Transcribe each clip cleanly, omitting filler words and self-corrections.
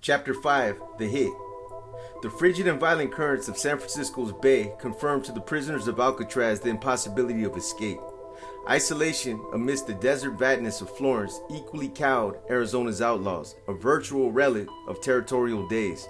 Chapter 5, The Hit. The frigid and violent currents of San Francisco's Bay confirmed to the prisoners of Alcatraz the impossibility of escape. Isolation amidst the desert vastness of Florence equally cowed Arizona's outlaws, a virtual relic of territorial days.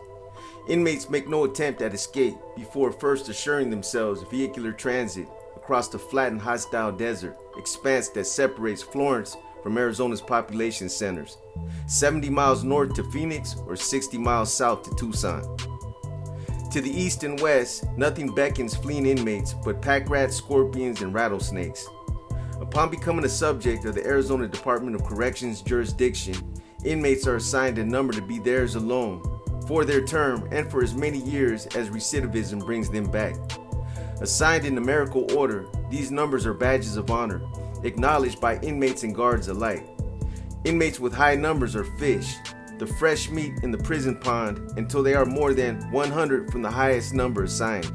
Inmates make no attempt at escape before first assuring themselves vehicular transit across the flat and hostile desert expanse that separates Florence from Arizona's population centers, 70 miles north to Phoenix or 60 miles south to Tucson. To the east and west, nothing beckons fleeing inmates but pack rats, scorpions, and rattlesnakes. Upon becoming a subject of the Arizona Department of Corrections jurisdiction, inmates are assigned a number to be theirs alone for their term and for as many years as recidivism brings them back. Assigned in numerical order, these numbers are badges of honor, acknowledged by inmates and guards alike. Inmates with high numbers are fish, the fresh meat in the prison pond, until they are more than 100 from the highest number assigned.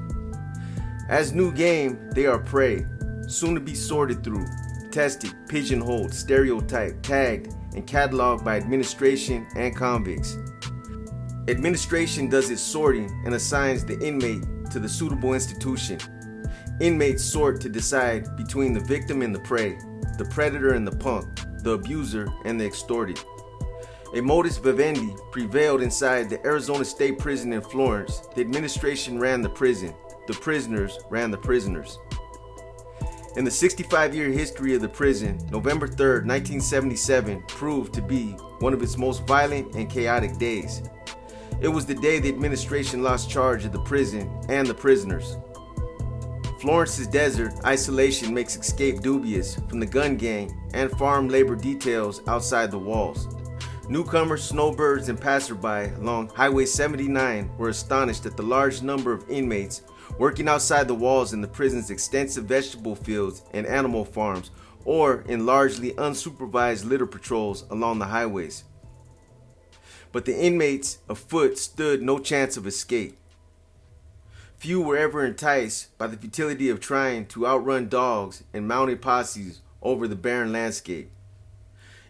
As new game, they are prey, soon to be sorted through, tested, pigeonholed, stereotyped, tagged, and cataloged by administration and convicts. Administration does its sorting and assigns the inmate to the suitable institution. Inmates sort to decide between the victim and the prey, the predator and the punk, the abuser and the extorted. A modus vivendi prevailed inside the Arizona State Prison in Florence. The administration ran the prison. The prisoners ran the prisoners. In the 65-year history of the prison, November 3rd, 1977 proved to be one of its most violent and chaotic days. It was the day the administration lost charge of the prison and the prisoners. Florence's desert isolation makes escape dubious from the gun gang and farm labor details outside the walls. Newcomers, snowbirds, and passerby along Highway 79 were astonished at the large number of inmates working outside the walls in the prison's extensive vegetable fields and animal farms, or in largely unsupervised litter patrols along the highways. But the inmates afoot stood no chance of escape. Few were ever enticed by the futility of trying to outrun dogs and mounted posses over the barren landscape.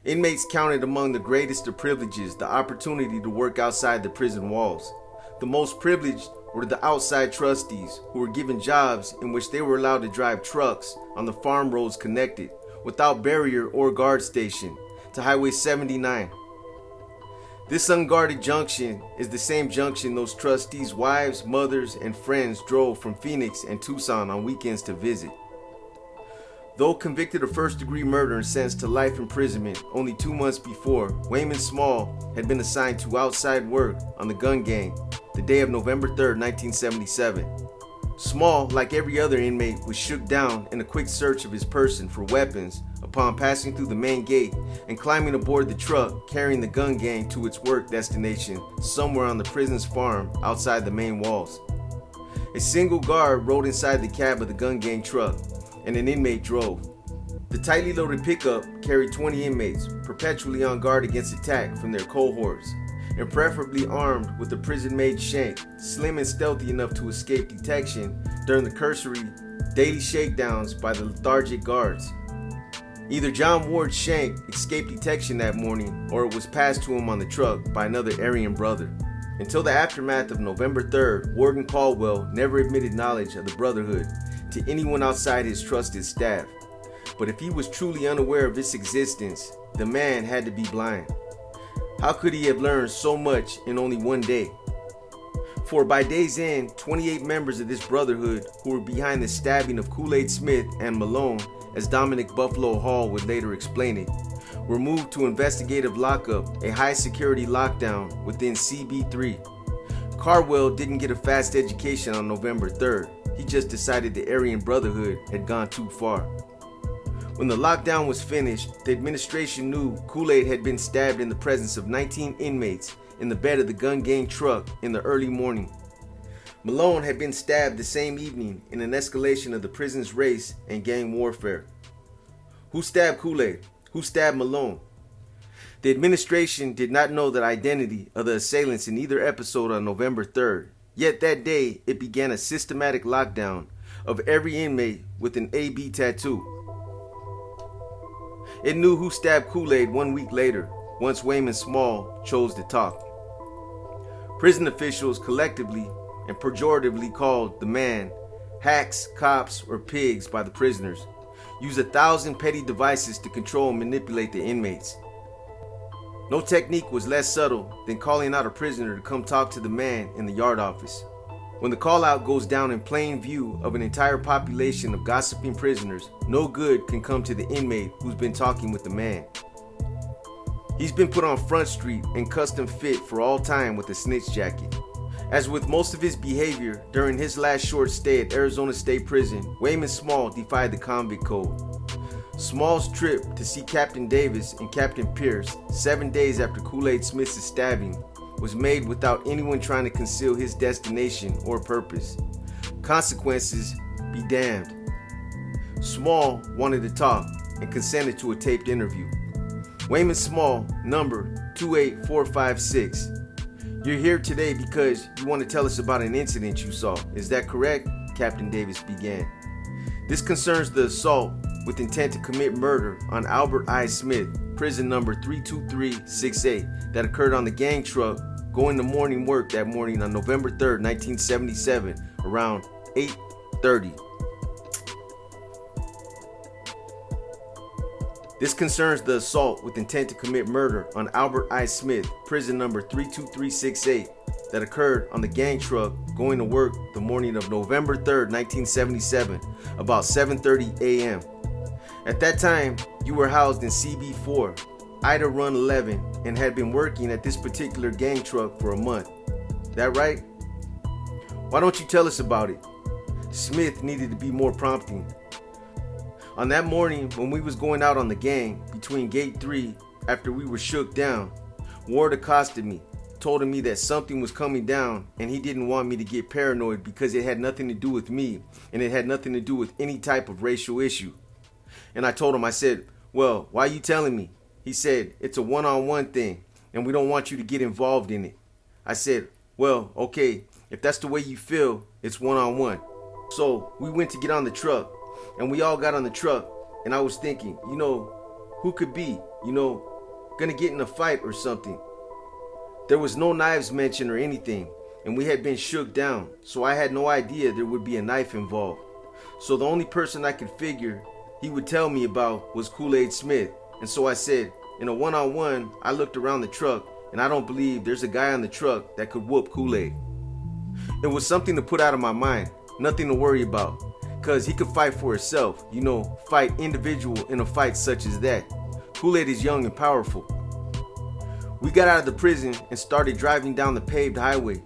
Inmates counted among the greatest of privileges the opportunity to work outside the prison walls. The most privileged were the outside trustees, who were given jobs in which they were allowed to drive trucks on the farm roads connected, without barrier or guard station, to Highway 79. This unguarded junction is the same junction those trustees' wives, mothers, and friends drove from Phoenix and Tucson on weekends to visit. Though convicted of first-degree murder and sentenced to life imprisonment only 2 months before, Wayman Small had been assigned to outside work on the gun gang the day of November 3rd, 1977. Small, like every other inmate, was shook down in a quick search of his person for weapons upon passing through the main gate and climbing aboard the truck carrying the gun gang to its work destination somewhere on the prison's farm outside the main walls. A single guard rode inside the cab of the gun gang truck, and an inmate drove. The tightly loaded pickup carried 20 inmates, perpetually on guard against attack from their cohorts, and preferably armed with a prison-made shank, slim and stealthy enough to escape detection during the cursory daily shakedowns by the lethargic guards. Either John Ward's shank escaped detection that morning, or it was passed to him on the truck by another Aryan brother. Until the aftermath of November 3rd, Warden Caldwell never admitted knowledge of the Brotherhood to anyone outside his trusted staff. But if he was truly unaware of its existence, the man had to be blind. How could he have learned so much in only one day? For by day's end, 28 members of this brotherhood, who were behind the stabbing of Kool-Aid Smith and Malone, as Dominic Buffalo Hall would later explain it, were moved to investigative lockup, a high-security lockdown within CB3. Caldwell didn't get a fast education on November 3rd. He just decided the Aryan Brotherhood had gone too far. When the lockdown was finished, the administration knew Kool-Aid had been stabbed in the presence of 19 inmates in the bed of the gun gang truck in the early morning. Malone had been stabbed the same evening in an escalation of the prison's race and gang warfare. Who stabbed Kool-Aid? Who stabbed Malone? The administration did not know the identity of the assailants in either episode on November 3rd. Yet that day, it began a systematic lockdown of every inmate with an AB tattoo. It knew who stabbed Kool-Aid 1 week later, once Wayman Small chose to talk. Prison officials collectively and pejoratively called the man hacks, cops, or pigs by the prisoners, use 1,000 petty devices to control and manipulate the inmates. No technique was less subtle than calling out a prisoner to come talk to the man in the yard office. When the call out goes down in plain view of an entire population of gossiping prisoners, no good can come to the inmate who's been talking with the man. He's been put on Front Street and custom fit for all time with a snitch jacket. As with most of his behavior during his last short stay at Arizona State Prison, Wayman Small defied the convict code. Small's trip to see Captain Davis and Captain Pierce 7 days after Kool-Aid Smith's stabbing was made without anyone trying to conceal his destination or purpose. Consequences be damned. Small wanted to talk and consented to a taped interview. Wayman Small, number 28456. You're here today because you want to tell us about an incident you saw. Is that correct? Captain Davis began. This concerns the assault with intent to commit murder on Albert I. Smith, prison number 32368, that occurred on the gang truck going to morning work that morning on November 3rd, 1977, around 8:30. This concerns the assault with intent to commit murder on Albert I. Smith, prison number 32368, that occurred on the gang truck going to work the morning of November 3rd, 1977, about 7:30 a.m. At that time, you were housed in CB4, Ida Run 11, and had been working at this particular gang truck for a month. That right? Why don't you tell us about it? Smith needed to be more prompting. On that morning when we was going out on the gang between gate 3 after we were shook down, Ward accosted me, told me that something was coming down and he didn't want me to get paranoid because it had nothing to do with me and it had nothing to do with any type of racial issue. And I told him, I said, well, why are you telling me? He said, it's a one-on-one thing and we don't want you to get involved in it. I said, well, okay, if that's the way you feel, it's one-on-one. So we went to get on the truck and we all got on the truck and I was thinking, who could be, gonna get in a fight or something. There was no knives mentioned or anything and we had been shook down, so I had no idea there would be a knife involved. So the only person I could figure he would tell me about was Kool-Aid Smith. And so I said, in a one-on-one, I looked around the truck and I don't believe there's a guy on the truck that could whoop Kool-Aid. It was something to put out of my mind, nothing to worry about, because he could fight for himself, fight individual in a fight such as that. Kool-Aid is young and powerful. We got out of the prison and started driving down the paved highway.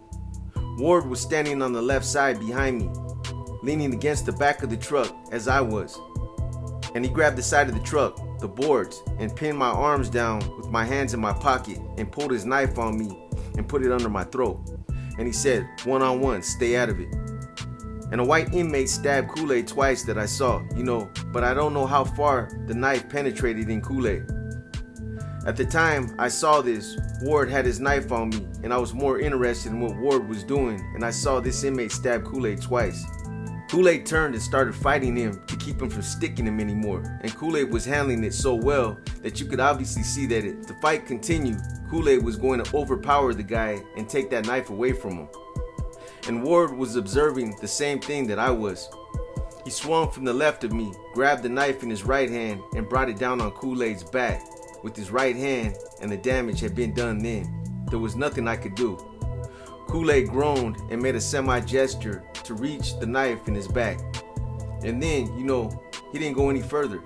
Ward was standing on the left side behind me, leaning against the back of the truck as I was. And he grabbed the side of the truck, the boards, and pinned my arms down with my hands in my pocket and pulled his knife on me and put it under my throat. And he said, one-on-one, stay out of it. And a white inmate stabbed Kool-Aid twice that I saw, but I don't know how far the knife penetrated in Kool-Aid. At the time I saw this, Ward had his knife on me and I was more interested in what Ward was doing, and I saw this inmate stab Kool-Aid twice. Kool-Aid turned and started fighting him to keep him from sticking him anymore, and Kool-Aid was handling it so well that you could obviously see that if the fight continued, Kool-Aid was going to overpower the guy and take that knife away from him. And Ward was observing the same thing that I was. He swung from the left of me, grabbed the knife in his right hand and brought it down on Kool-Aid's back with his right hand, and the damage had been done then. There was nothing I could do. Kool-Aid groaned and made a semi-gesture to reach the knife in his back. And then, he didn't go any further.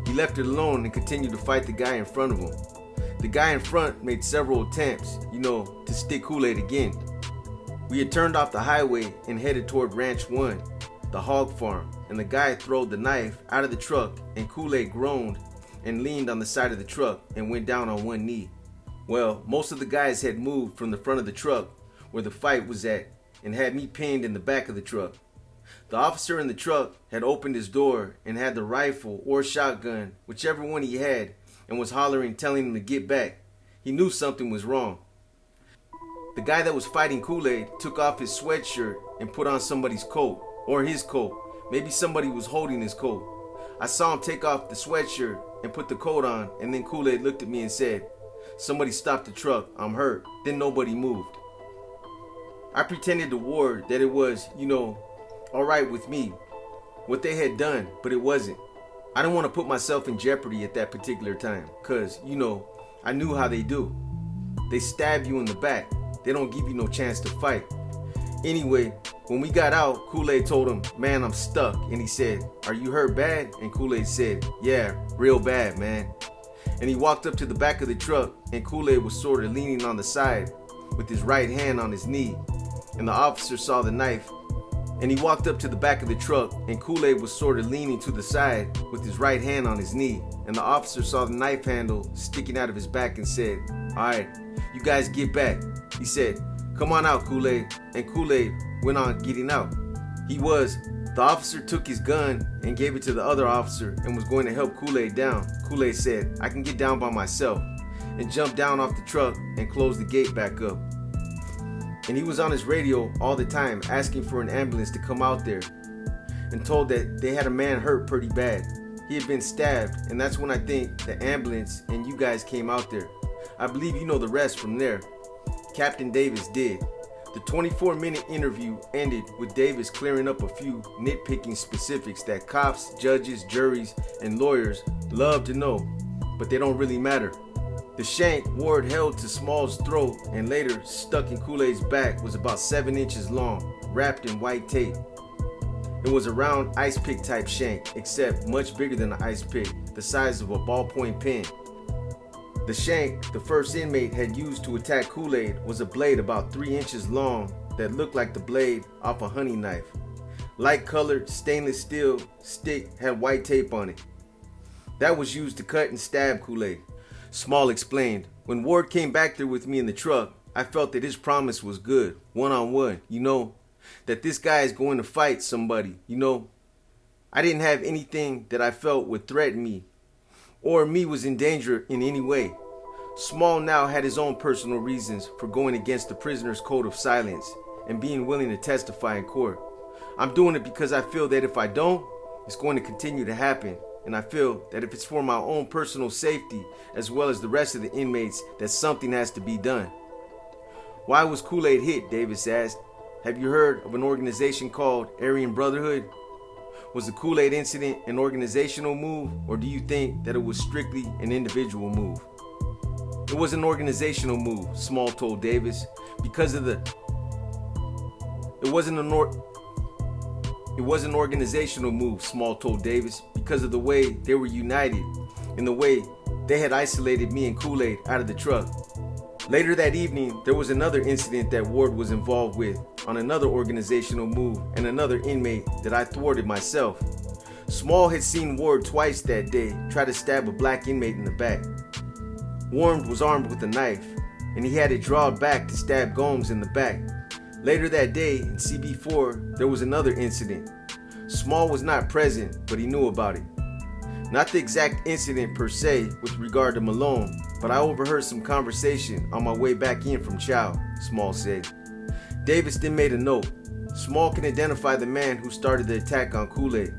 He left it alone and continued to fight the guy in front of him. The guy in front made several attempts, to stick Kool-Aid again. We had turned off the highway and headed toward Ranch 1, the hog farm, and the guy throwed the knife out of the truck and Kool-Aid groaned and leaned on the side of the truck and went down on one knee. Well, most of the guys had moved from the front of the truck where the fight was at and had me pinned in the back of the truck. The officer in the truck had opened his door and had the rifle or shotgun, whichever one he had, and was hollering, telling him to get back. He knew something was wrong. The guy that was fighting Kool-Aid took off his sweatshirt and put on somebody's coat, or his coat. Maybe somebody was holding his coat. I saw him take off the sweatshirt and put the coat on, and then Kool-Aid looked at me and said, "Somebody stop the truck, I'm hurt." Then nobody moved. I pretended to Ward that it was, alright with me, what they had done, but it wasn't. I didn't want to put myself in jeopardy at that particular time, cause, I knew how they do. They stab you in the back. They don't give you no chance to fight. Anyway, when we got out, Kool-Aid told him, "Man, I'm stuck." And he said, "Are you hurt bad?" And Kool-Aid said, "Yeah, real bad, man." And he walked up to the back of the truck, and Kool-Aid was sort of leaning on the side with his right hand on his knee. And the officer saw the knife. And he walked up to the back of the truck, and Kool-Aid was sort of leaning to the side with his right hand on his knee. And the officer saw the knife handle sticking out of his back and said, "Alright, you guys get back." He said, "Come on out, Kool-Aid." And Kool-Aid went on getting out. The officer took his gun and gave it to the other officer and was going to help Kool-Aid down. Kool-Aid said, "I can get down by myself," and jumped down off the truck and closed the gate back up. And he was on his radio all the time asking for an ambulance to come out there, and told that they had a man hurt pretty bad. He had been stabbed, and that's when I think the ambulance and you guys came out there. I believe you know the rest from there. Captain Davis did. The 24-minute interview ended with Davis clearing up a few nitpicking specifics that cops, judges, juries, and lawyers love to know, but they don't really matter. The shank Ward held to Small's throat and later stuck in Kool-Aid's back was about 7 inches long, wrapped in white tape. It was a round ice pick type shank, except much bigger than an ice pick, the size of a ballpoint pen. The shank the first inmate had used to attack Kool-Aid was a blade about 3 inches long that looked like the blade off a honey knife. Light colored stainless steel stick had white tape on it. That was used to cut and stab Kool-Aid. Small explained, "When Ward came back there with me in the truck, I felt that his promise was good, one-on-one, that this guy is going to fight somebody, I didn't have anything that I felt would threaten me, or me was in danger in any way." Small now had his own personal reasons for going against the prisoner's code of silence and being willing to testify in court. "I'm doing it because I feel that if I don't, it's going to continue to happen. And I feel that if it's for my own personal safety, as well as the rest of the inmates, that something has to be done." "Why was Kool-Aid hit?" Davis asked. "Have you heard of an organization called Aryan Brotherhood? Was the Kool-Aid incident an organizational move, or do you think that it was strictly an individual move?" "It was an organizational move," Small told Davis, It was an organizational move, Small told Davis, because of the way they were united and the way they had isolated me and Kool-Aid out of the truck. Later that evening, there was another incident that Ward was involved with on another organizational move and another inmate that I thwarted myself. Small had seen Ward twice that day try to stab a black inmate in the back. Ward was armed with a knife, and he had it drawn back to stab Gomes in the back. Later that day, in CB4, there was another incident. Small was not present, but he knew about it. Not the exact incident per se with regard to Malone, but I overheard some conversation on my way back in from Chow, Small said. Davis then made a note. Small can identify the man who started the attack on Kool-Aid.